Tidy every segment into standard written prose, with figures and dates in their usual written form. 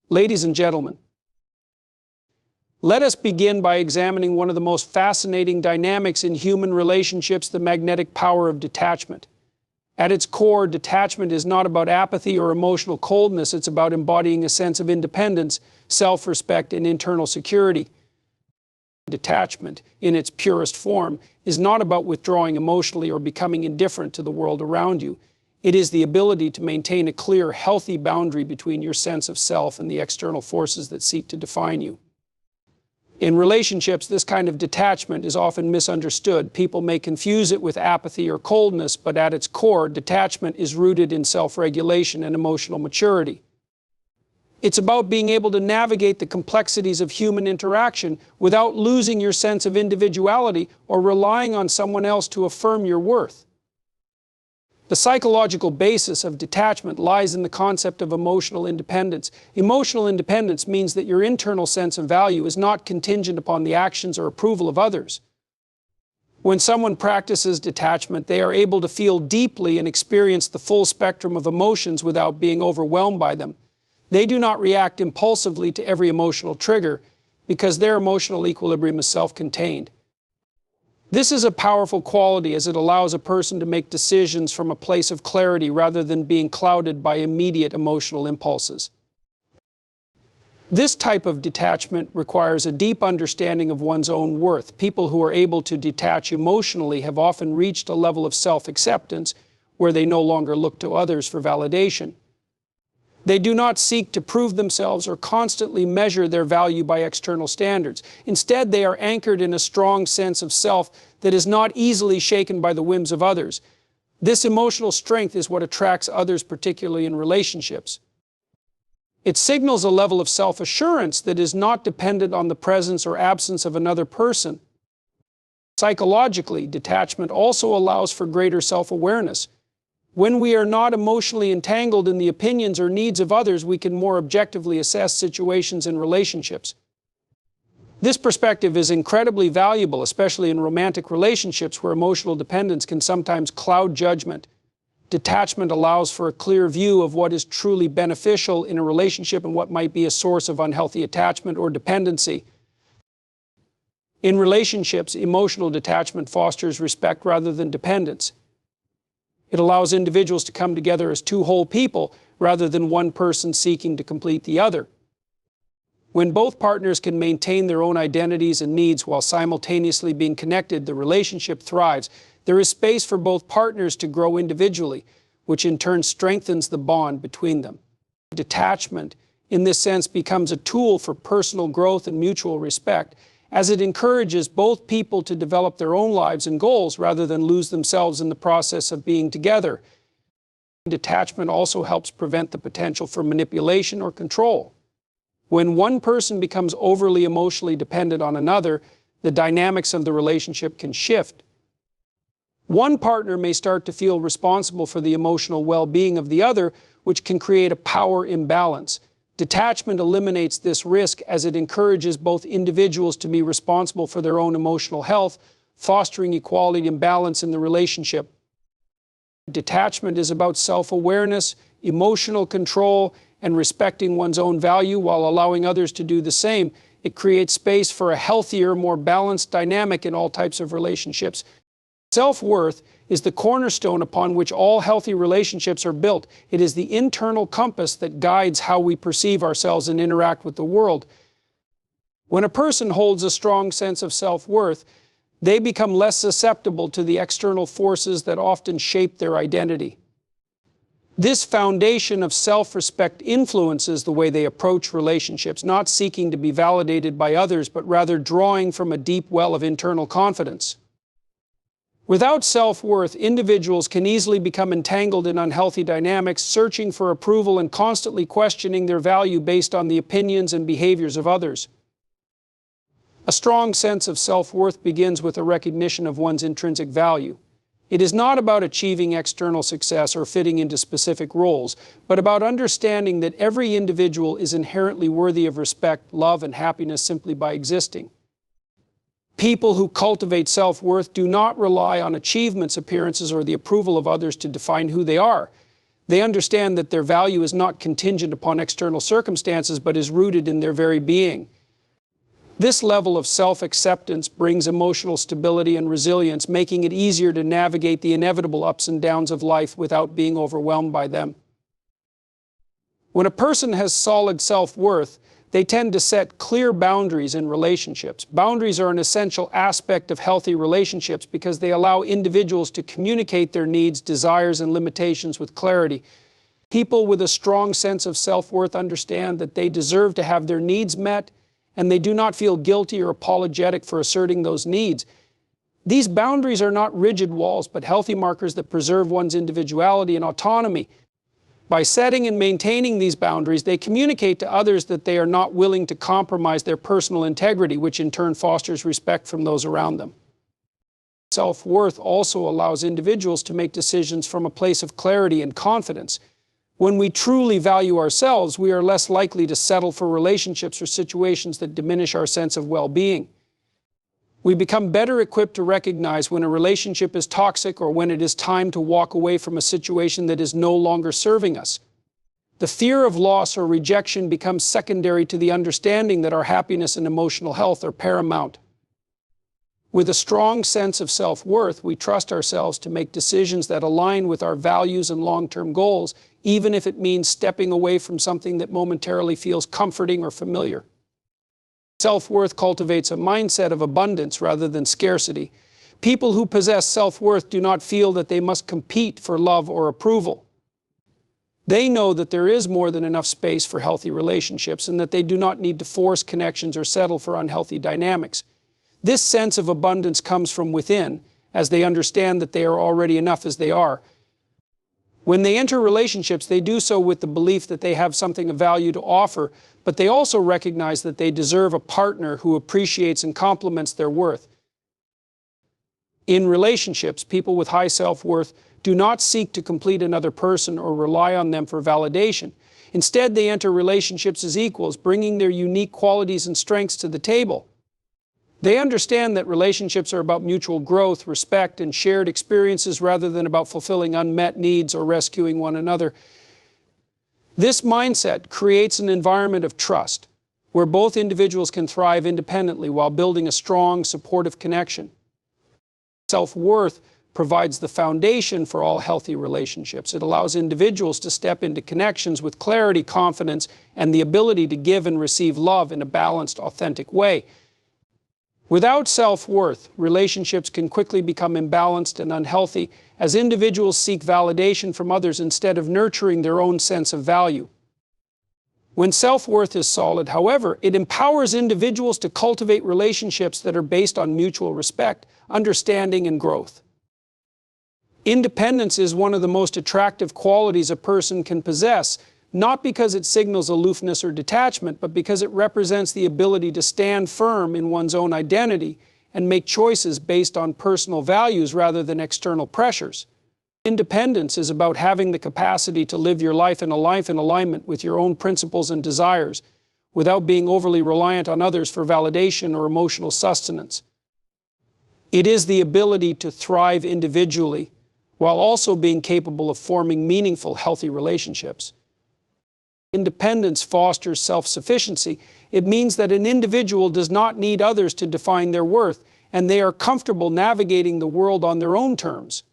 Ladies and gentlemen, let us begin by examining one of the most fascinating dynamics in human relationships, the magnetic power of detachment. At its core, detachment is not about apathy or emotional coldness, it's about embodying a sense of independence, self-respect, and internal security. Detachment, in its purest form, is not about withdrawing emotionally or becoming indifferent to the world around you. It is the ability to maintain a clear, healthy boundary between your sense of self and the external forces that seek to define you. In relationships, this kind of detachment is often misunderstood. People may confuse it with apathy or coldness, but at its core, detachment is rooted in self-regulation and emotional maturity. It's about being able to navigate the complexities of human interaction without losing your sense of individuality or relying on someone else to affirm your worth. The psychological basis of detachment lies in the concept of emotional independence. Emotional independence means that your internal sense of value is not contingent upon the actions or approval of others. When someone practices detachment, they are able to feel deeply and experience the full spectrum of emotions without being overwhelmed by them. They do not react impulsively to every emotional trigger because their emotional equilibrium is self-contained. This is a powerful quality as it allows a person to make decisions from a place of clarity rather than being clouded by immediate emotional impulses. This type of detachment requires a deep understanding of one's own worth. People who are able to detach emotionally have often reached a level of self-acceptance where they no longer look to others for validation. They do not seek to prove themselves or constantly measure their value by external standards. Instead, they are anchored in a strong sense of self that is not easily shaken by the whims of others. This emotional strength is what attracts others, particularly in relationships. It signals a level of self-assurance that is not dependent on the presence or absence of another person. Psychologically, detachment also allows for greater self-awareness. When we are not emotionally entangled in the opinions or needs of others, we can more objectively assess situations and relationships. This perspective is incredibly valuable, especially in romantic relationships where emotional dependence can sometimes cloud judgment. Detachment allows for a clear view of what is truly beneficial in a relationship and what might be a source of unhealthy attachment or dependency. In relationships, emotional detachment fosters respect rather than dependence. It allows individuals to come together as two whole people rather than one person seeking to complete the other. When both partners can maintain their own identities and needs while simultaneously being connected, the relationship thrives. There is space for both partners to grow individually, which in turn strengthens the bond between them. Detachment, in this sense, becomes a tool for personal growth and mutual respect, as it encourages both people to develop their own lives and goals rather than lose themselves in the process of being together. Detachment also helps prevent the potential for manipulation or control. When one person becomes overly emotionally dependent on another, the dynamics of the relationship can shift. One partner may start to feel responsible for the emotional well-being of the other, which can create a power imbalance. Detachment eliminates this risk as it encourages both individuals to be responsible for their own emotional health, fostering equality and balance in the relationship. Detachment is about self-awareness, emotional control, and respecting one's own value while allowing others to do the same. It creates space for a healthier, more balanced dynamic in all types of relationships. Self-worth is the cornerstone upon which all healthy relationships are built. It is the internal compass that guides how we perceive ourselves and interact with the world. When a person holds a strong sense of self-worth, they become less susceptible to the external forces that often shape their identity. This foundation of self-respect influences the way they approach relationships, not seeking to be validated by others, but rather drawing from a deep well of internal confidence. Without self-worth, individuals can easily become entangled in unhealthy dynamics, searching for approval and constantly questioning their value based on the opinions and behaviors of others. A strong sense of self-worth begins with a recognition of one's intrinsic value. It is not about achieving external success or fitting into specific roles, but about understanding that every individual is inherently worthy of respect, love, and happiness simply by existing. People who cultivate self-worth do not rely on achievements, appearances, or the approval of others to define who they are. They understand that their value is not contingent upon external circumstances, but is rooted in their very being. This level of self-acceptance brings emotional stability and resilience, making it easier to navigate the inevitable ups and downs of life without being overwhelmed by them. When a person has solid self-worth, they tend to set clear boundaries in relationships. Boundaries are an essential aspect of healthy relationships because they allow individuals to communicate their needs, desires, and limitations with clarity. People with a strong sense of self-worth understand that they deserve to have their needs met, and they do not feel guilty or apologetic for asserting those needs. These boundaries are not rigid walls, but healthy markers that preserve one's individuality and autonomy. By setting and maintaining these boundaries, they communicate to others that they are not willing to compromise their personal integrity, which in turn fosters respect from those around them. Self-worth also allows individuals to make decisions from a place of clarity and confidence. When we truly value ourselves, we are less likely to settle for relationships or situations that diminish our sense of well-being. We become better equipped to recognize when a relationship is toxic or when it is time to walk away from a situation that is no longer serving us. The fear of loss or rejection becomes secondary to the understanding that our happiness and emotional health are paramount. With a strong sense of self-worth, we trust ourselves to make decisions that align with our values and long-term goals, even if it means stepping away from something that momentarily feels comforting or familiar. Self-worth cultivates a mindset of abundance rather than scarcity. People who possess self-worth do not feel that they must compete for love or approval. They know that there is more than enough space for healthy relationships and that they do not need to force connections or settle for unhealthy dynamics. This sense of abundance comes from within, as they understand that they are already enough as they are. When they enter relationships, they do so with the belief that they have something of value to offer, but they also recognize that they deserve a partner who appreciates and complements their worth. In relationships, people with high self-worth do not seek to complete another person or rely on them for validation. Instead, they enter relationships as equals, bringing their unique qualities and strengths to the table. They understand that relationships are about mutual growth, respect, and shared experiences rather than about fulfilling unmet needs or rescuing one another. This mindset creates an environment of trust, where both individuals can thrive independently while building a strong, supportive connection. Self-worth provides the foundation for all healthy relationships. It allows individuals to step into connections with clarity, confidence, and the ability to give and receive love in a balanced, authentic way. Without self-worth, relationships can quickly become imbalanced and unhealthy as individuals seek validation from others instead of nurturing their own sense of value. When self-worth is solid, however, it empowers individuals to cultivate relationships that are based on mutual respect, understanding, and growth. Independence is one of the most attractive qualities a person can possess, not because it signals aloofness or detachment, but because it represents the ability to stand firm in one's own identity and make choices based on personal values rather than external pressures. Independence is about having the capacity to live your life in alignment with your own principles and desires, without being overly reliant on others for validation or emotional sustenance. It is the ability to thrive individually, while also being capable of forming meaningful, healthy relationships. Independence fosters self-sufficiency. It means that an individual does not need others to define their worth, and they are comfortable navigating the world on their own terms.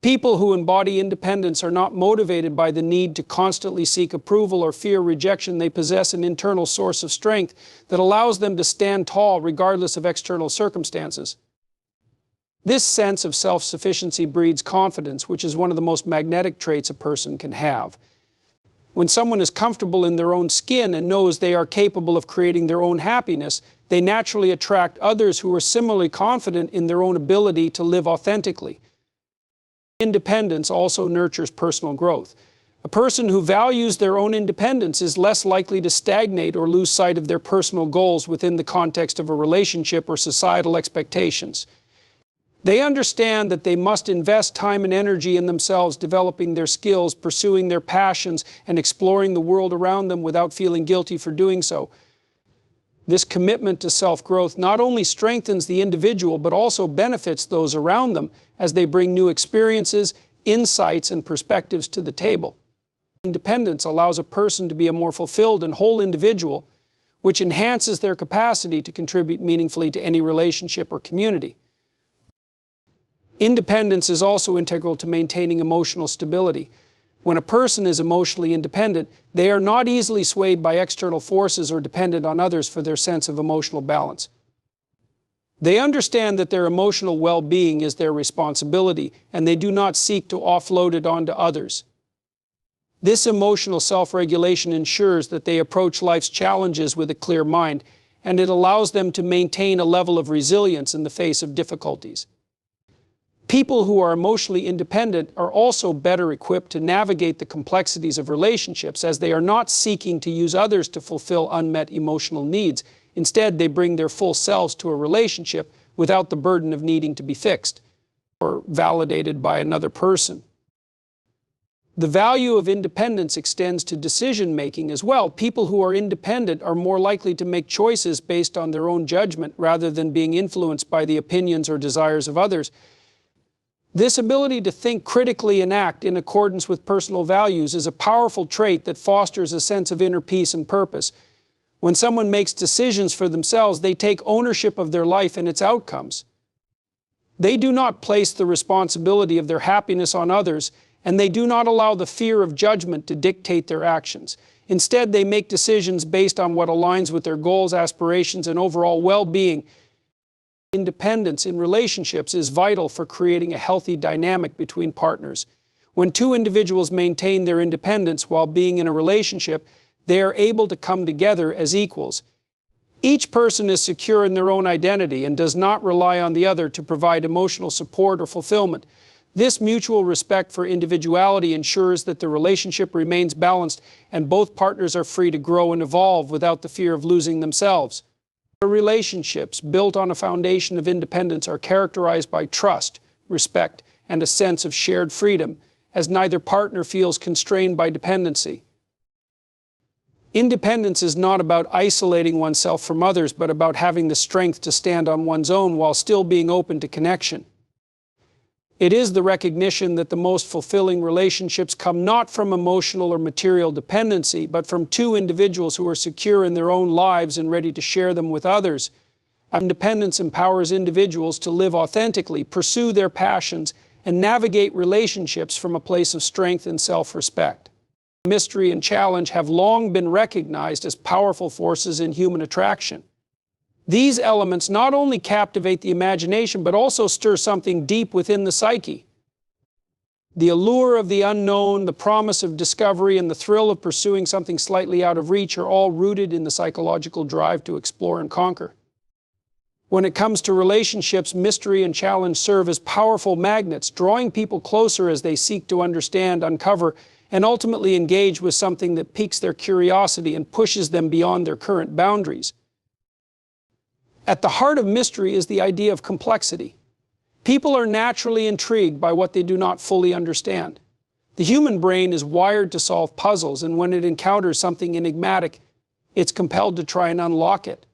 People who embody independence are not motivated by the need to constantly seek approval or fear rejection. They possess an internal source of strength that allows them to stand tall regardless of external circumstances. This sense of self-sufficiency breeds confidence, which is one of the most magnetic traits a person can have. When someone is comfortable in their own skin and knows they are capable of creating their own happiness, they naturally attract others who are similarly confident in their own ability to live authentically. Independence also nurtures personal growth. A person who values their own independence is less likely to stagnate or lose sight of their personal goals within the context of a relationship or societal expectations. They understand that they must invest time and energy in themselves, developing their skills, pursuing their passions, and exploring the world around them without feeling guilty for doing so. This commitment to self-growth not only strengthens the individual, but also benefits those around them as they bring new experiences, insights, and perspectives to the table. Independence allows a person to be a more fulfilled and whole individual, which enhances their capacity to contribute meaningfully to any relationship or community. Independence is also integral to maintaining emotional stability. When a person is emotionally independent, they are not easily swayed by external forces or dependent on others for their sense of emotional balance. They understand that their emotional well-being is their responsibility, and they do not seek to offload it onto others. This emotional self-regulation ensures that they approach life's challenges with a clear mind, and it allows them to maintain a level of resilience in the face of difficulties. People who are emotionally independent are also better equipped to navigate the complexities of relationships, as they are not seeking to use others to fulfill unmet emotional needs. Instead, they bring their full selves to a relationship without the burden of needing to be fixed or validated by another person. The value of independence extends to decision-making as well. People who are independent are more likely to make choices based on their own judgment rather than being influenced by the opinions or desires of others. This ability to think critically and act in accordance with personal values is a powerful trait that fosters a sense of inner peace and purpose. When someone makes decisions for themselves, they take ownership of their life and its outcomes. They do not place the responsibility of their happiness on others, and they do not allow the fear of judgment to dictate their actions. Instead, they make decisions based on what aligns with their goals, aspirations, and overall well-being. Independence in relationships is vital for creating a healthy dynamic between partners. When two individuals maintain their independence while being in a relationship, they are able to come together as equals. Each person is secure in their own identity and does not rely on the other to provide emotional support or fulfillment. This mutual respect for individuality ensures that the relationship remains balanced and both partners are free to grow and evolve without the fear of losing themselves. Relationships built on a foundation of independence are characterized by trust, respect, and a sense of shared freedom, as neither partner feels constrained by dependency. Independence is not about isolating oneself from others, but about having the strength to stand on one's own while still being open to connection. It is the recognition that the most fulfilling relationships come not from emotional or material dependency, but from two individuals who are secure in their own lives and ready to share them with others. Independence empowers individuals to live authentically, pursue their passions, and navigate relationships from a place of strength and self-respect. Mystery and challenge have long been recognized as powerful forces in human attraction. These elements not only captivate the imagination, but also stir something deep within the psyche. The allure of the unknown, the promise of discovery, and the thrill of pursuing something slightly out of reach are all rooted in the psychological drive to explore and conquer. When it comes to relationships, mystery and challenge serve as powerful magnets, drawing people closer as they seek to understand, uncover, and ultimately engage with something that piques their curiosity and pushes them beyond their current boundaries. At the heart of mystery is the idea of complexity. People are naturally intrigued by what they do not fully understand. The human brain is wired to solve puzzles, and when it encounters something enigmatic, it's compelled to try and unlock it.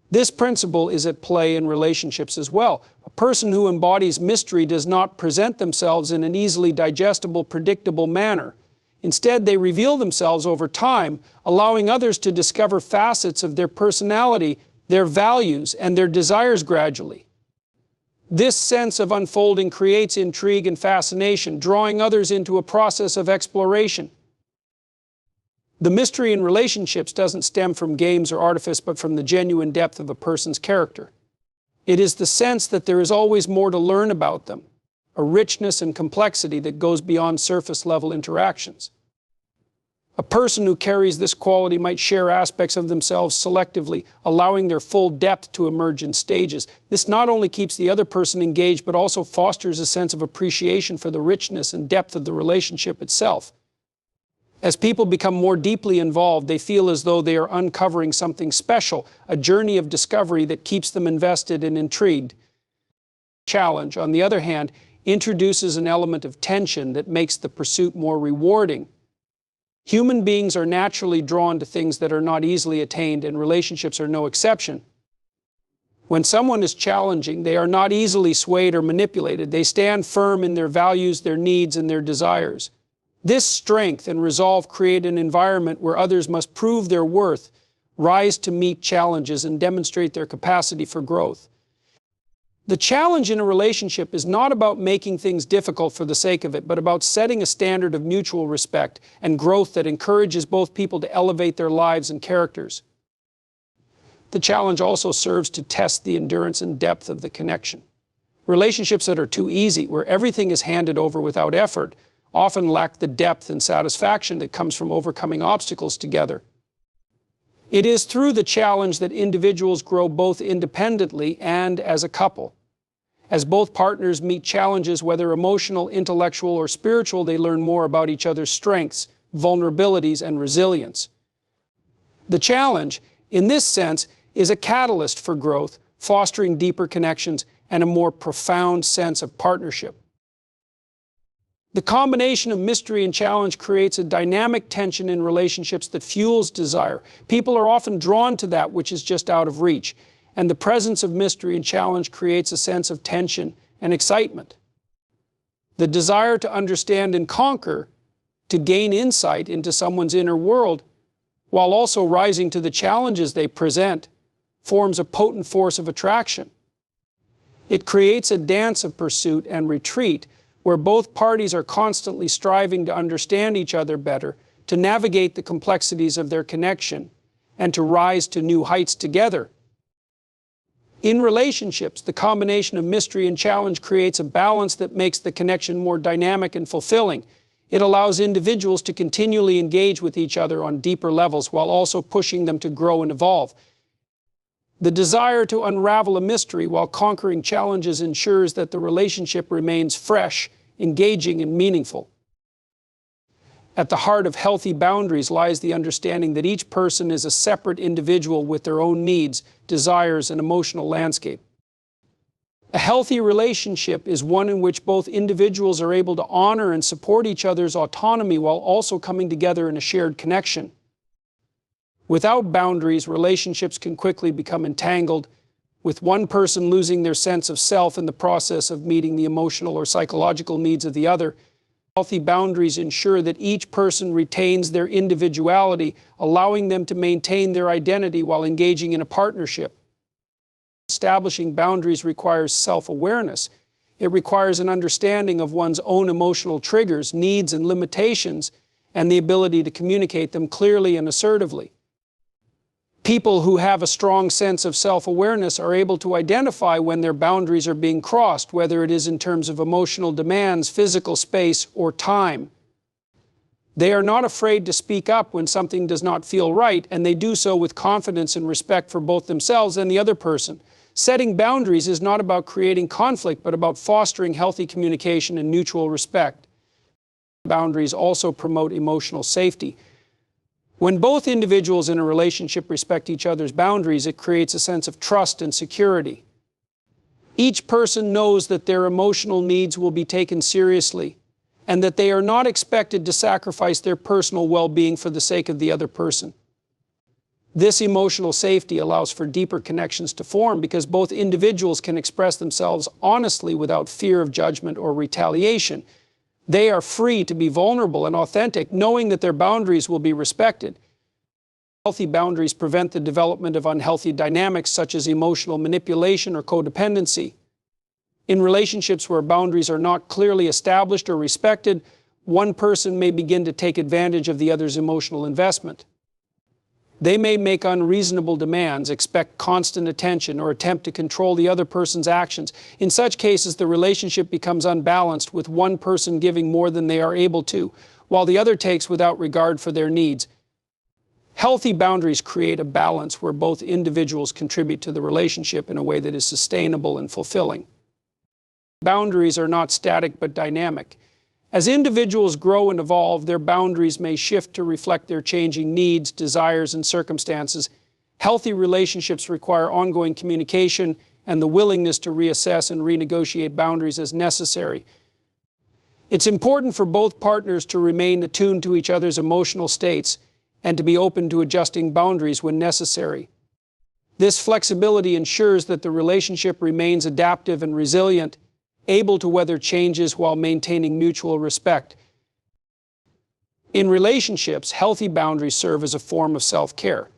This principle is at play in relationships as well. A person who embodies mystery does not present themselves in an easily digestible, predictable manner. Instead, they reveal themselves over time, allowing others to discover facets of their personality, their values, and their desires gradually. This sense of unfolding creates intrigue and fascination, drawing others into a process of exploration. The mystery in relationships doesn't stem from games or artifice, but from the genuine depth of a person's character. It is the sense that there is always more to learn about them, a richness and complexity that goes beyond surface-level interactions. A person who carries this quality might share aspects of themselves selectively, allowing their full depth to emerge in stages. This not only keeps the other person engaged, but also fosters a sense of appreciation for the richness and depth of the relationship itself. As people become more deeply involved, they feel as though they are uncovering something special, a journey of discovery that keeps them invested and intrigued. Challenge, on the other hand, introduces an element of tension that makes the pursuit more rewarding. Human beings are naturally drawn to things that are not easily attained, and relationships are no exception. When someone is challenging, they are not easily swayed or manipulated. They stand firm in their values, their needs, and their desires. This strength and resolve create an environment where others must prove their worth, rise to meet challenges, and demonstrate their capacity for growth. The challenge in a relationship is not about making things difficult for the sake of it, but about setting a standard of mutual respect and growth that encourages both people to elevate their lives and characters. The challenge also serves to test the endurance and depth of the connection. Relationships that are too easy, where everything is handed over without effort, often lack the depth and satisfaction that comes from overcoming obstacles together. It is through the challenge that individuals grow both independently and as a couple. As both partners meet challenges, whether emotional, intellectual, or spiritual, they learn more about each other's strengths, vulnerabilities, and resilience. The challenge, in this sense, is a catalyst for growth, fostering deeper connections and a more profound sense of partnership. The combination of mystery and challenge creates a dynamic tension in relationships that fuels desire. People are often drawn to that which is just out of reach, and the presence of mystery and challenge creates a sense of tension and excitement. The desire to understand and conquer, to gain insight into someone's inner world, while also rising to the challenges they present, forms a potent force of attraction. It creates a dance of pursuit and retreat where both parties are constantly striving to understand each other better, to navigate the complexities of their connection, and to rise to new heights together. In relationships, the combination of mystery and challenge creates a balance that makes the connection more dynamic and fulfilling. It allows individuals to continually engage with each other on deeper levels while also pushing them to grow and evolve. The desire to unravel a mystery while conquering challenges ensures that the relationship remains fresh, engaging, and meaningful. At the heart of healthy boundaries lies the understanding that each person is a separate individual with their own needs, desires, and emotional landscape. A healthy relationship is one in which both individuals are able to honor and support each other's autonomy while also coming together in a shared connection. Without boundaries, relationships can quickly become entangled, with one person losing their sense of self in the process of meeting the emotional or psychological needs of the other. Healthy boundaries ensure that each person retains their individuality, allowing them to maintain their identity while engaging in a partnership. Establishing boundaries requires self-awareness. It requires an understanding of one's own emotional triggers, needs, and limitations, and the ability to communicate them clearly and assertively. People who have a strong sense of self-awareness are able to identify when their boundaries are being crossed, whether it is in terms of emotional demands, physical space, or time. They are not afraid to speak up when something does not feel right, and they do so with confidence and respect for both themselves and the other person. Setting boundaries is not about creating conflict, but about fostering healthy communication and mutual respect. Boundaries also promote emotional safety. When both individuals in a relationship respect each other's boundaries, it creates a sense of trust and security. Each person knows that their emotional needs will be taken seriously, and that they are not expected to sacrifice their personal well-being for the sake of the other person. This emotional safety allows for deeper connections to form because both individuals can express themselves honestly without fear of judgment or retaliation. They are free to be vulnerable and authentic, knowing that their boundaries will be respected. Healthy boundaries prevent the development of unhealthy dynamics such as emotional manipulation or codependency. In relationships where boundaries are not clearly established or respected, one person may begin to take advantage of the other's emotional investment. They may make unreasonable demands, expect constant attention, or attempt to control the other person's actions. In such cases, the relationship becomes unbalanced, with one person giving more than they are able to, while the other takes without regard for their needs. Healthy boundaries create a balance where both individuals contribute to the relationship in a way that is sustainable and fulfilling. Boundaries are not static but dynamic. As individuals grow and evolve, their boundaries may shift to reflect their changing needs, desires, and circumstances. Healthy relationships require ongoing communication and the willingness to reassess and renegotiate boundaries as necessary. It's important for both partners to remain attuned to each other's emotional states and to be open to adjusting boundaries when necessary. This flexibility ensures that the relationship remains adaptive and resilient, able to weather changes while maintaining mutual respect. In relationships, healthy boundaries serve as a form of self-care.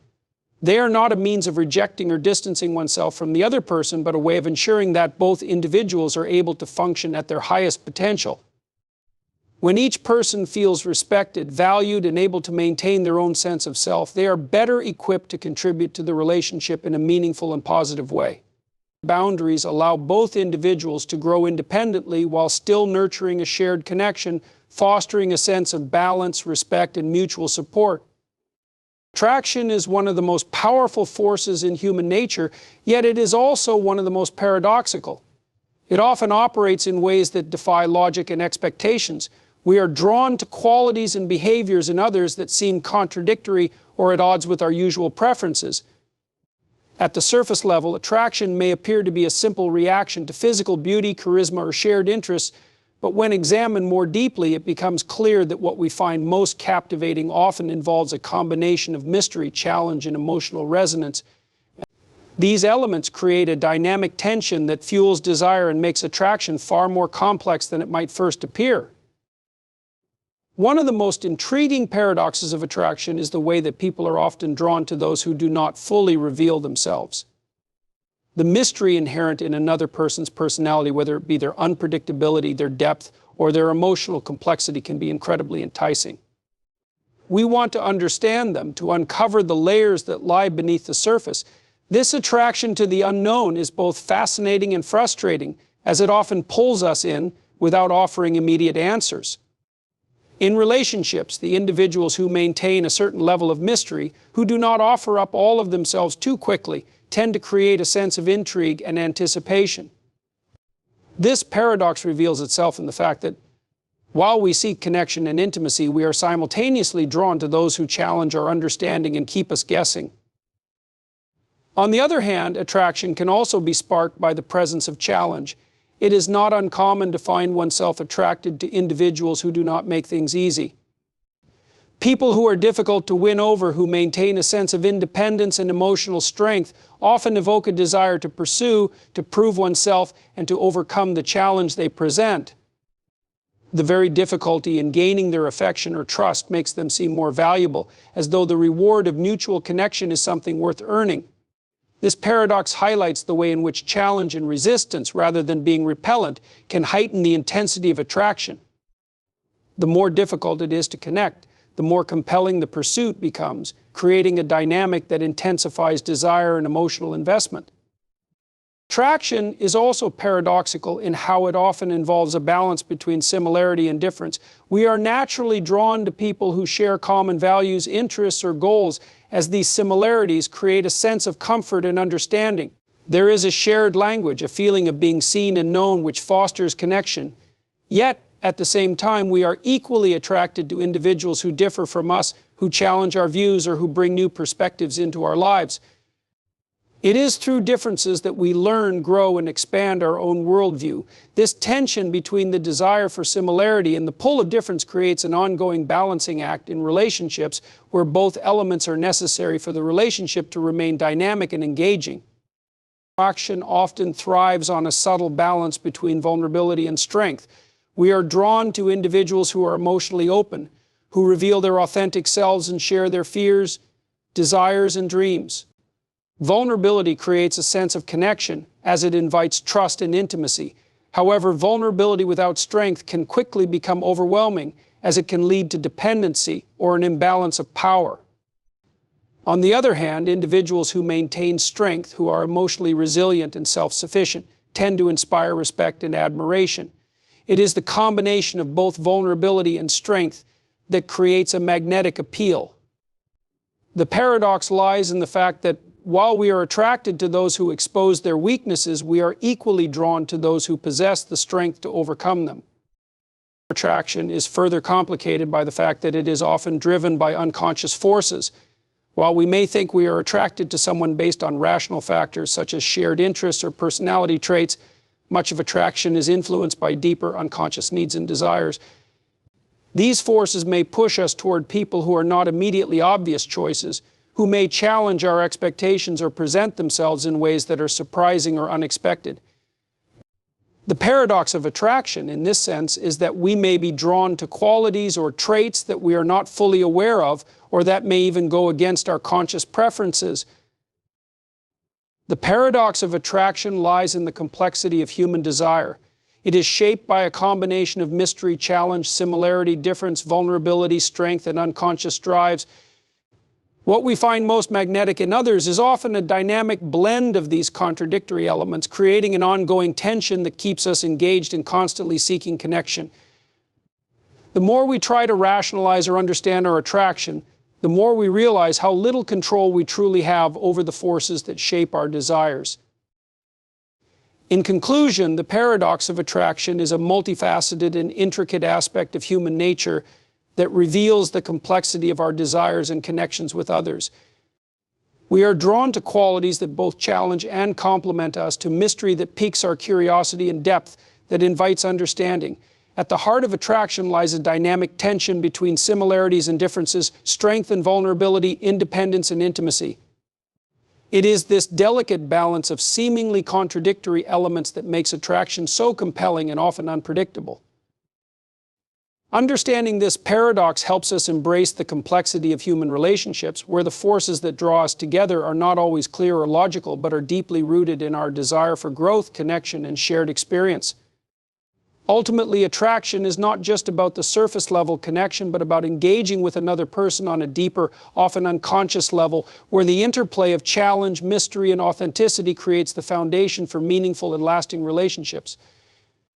They are not a means of rejecting or distancing oneself from the other person, but a way of ensuring that both individuals are able to function at their highest potential. When each person feels respected, valued, and able to maintain their own sense of self, they are better equipped to contribute to the relationship in a meaningful and positive way. Boundaries allow both individuals to grow independently while still nurturing a shared connection, fostering a sense of balance, respect, and mutual support. Attraction is one of the most powerful forces in human nature, yet it is also one of the most paradoxical. It often operates in ways that defy logic and expectations. We are drawn to qualities and behaviors in others that seem contradictory or at odds with our usual preferences. At the surface level, attraction may appear to be a simple reaction to physical beauty, charisma, or shared interests, but when examined more deeply, it becomes clear that what we find most captivating often involves a combination of mystery, challenge, and emotional resonance. These elements create a dynamic tension that fuels desire and makes attraction far more complex than it might first appear. One of the most intriguing paradoxes of attraction is the way that people are often drawn to those who do not fully reveal themselves. The mystery inherent in another person's personality, whether it be their unpredictability, their depth, or their emotional complexity, can be incredibly enticing. We want to understand them, to uncover the layers that lie beneath the surface. This attraction to the unknown is both fascinating and frustrating, as it often pulls us in without offering immediate answers. In relationships, the individuals who maintain a certain level of mystery, who do not offer up all of themselves too quickly, tend to create a sense of intrigue and anticipation. This paradox reveals itself in the fact that while we seek connection and intimacy, we are simultaneously drawn to those who challenge our understanding and keep us guessing. On the other hand, attraction can also be sparked by the presence of challenge. It is not uncommon to find oneself attracted to individuals who do not make things easy. People who are difficult to win over, who maintain a sense of independence and emotional strength, often evoke a desire to pursue, to prove oneself, and to overcome the challenge they present. The very difficulty in gaining their affection or trust makes them seem more valuable, as though the reward of mutual connection is something worth earning. This paradox highlights the way in which challenge and resistance, rather than being repellent, can heighten the intensity of attraction. The more difficult it is to connect, the more compelling the pursuit becomes, creating a dynamic that intensifies desire and emotional investment. Attraction is also paradoxical in how it often involves a balance between similarity and difference. We are naturally drawn to people who share common values, interests, or goals, as these similarities create a sense of comfort and understanding. There is a shared language, a feeling of being seen and known, which fosters connection. Yet, at the same time, we are equally attracted to individuals who differ from us, who challenge our views, or who bring new perspectives into our lives. It is through differences that we learn, grow, and expand our own worldview. This tension between the desire for similarity and the pull of difference creates an ongoing balancing act in relationships where both elements are necessary for the relationship to remain dynamic and engaging. Attraction often thrives on a subtle balance between vulnerability and strength. We are drawn to individuals who are emotionally open, who reveal their authentic selves and share their fears, desires, and dreams. Vulnerability creates a sense of connection as it invites trust and intimacy. However, vulnerability without strength can quickly become overwhelming, as it can lead to dependency or an imbalance of power. On the other hand, individuals who maintain strength, who are emotionally resilient and self-sufficient, tend to inspire respect and admiration. It is the combination of both vulnerability and strength that creates a magnetic appeal. The paradox lies in the fact that while we are attracted to those who expose their weaknesses, we are equally drawn to those who possess the strength to overcome them. Attraction is further complicated by the fact that it is often driven by unconscious forces. While we may think we are attracted to someone based on rational factors such as shared interests or personality traits, much of attraction is influenced by deeper unconscious needs and desires. These forces may push us toward people who are not immediately obvious choices, who may challenge our expectations or present themselves in ways that are surprising or unexpected. The paradox of attraction, in this sense, is that we may be drawn to qualities or traits that we are not fully aware of, or that may even go against our conscious preferences. The paradox of attraction lies in the complexity of human desire. It is shaped by a combination of mystery, challenge, similarity, difference, vulnerability, strength, and unconscious drives. What we find most magnetic in others is often a dynamic blend of these contradictory elements, creating an ongoing tension that keeps us engaged in constantly seeking connection. The more we try to rationalize or understand our attraction, the more we realize how little control we truly have over the forces that shape our desires. In conclusion, the paradox of attraction is a multifaceted and intricate aspect of human nature that reveals the complexity of our desires and connections with others. We are drawn to qualities that both challenge and complement us, to mystery that piques our curiosity, and depth that invites understanding. At the heart of attraction lies a dynamic tension between similarities and differences, strength and vulnerability, independence and intimacy. It is this delicate balance of seemingly contradictory elements that makes attraction so compelling and often unpredictable. Understanding this paradox helps us embrace the complexity of human relationships, where the forces that draw us together are not always clear or logical, but are deeply rooted in our desire for growth, connection, and shared experience. Ultimately, attraction is not just about the surface-level connection, but about engaging with another person on a deeper, often unconscious level, where the interplay of challenge, mystery, and authenticity creates the foundation for meaningful and lasting relationships.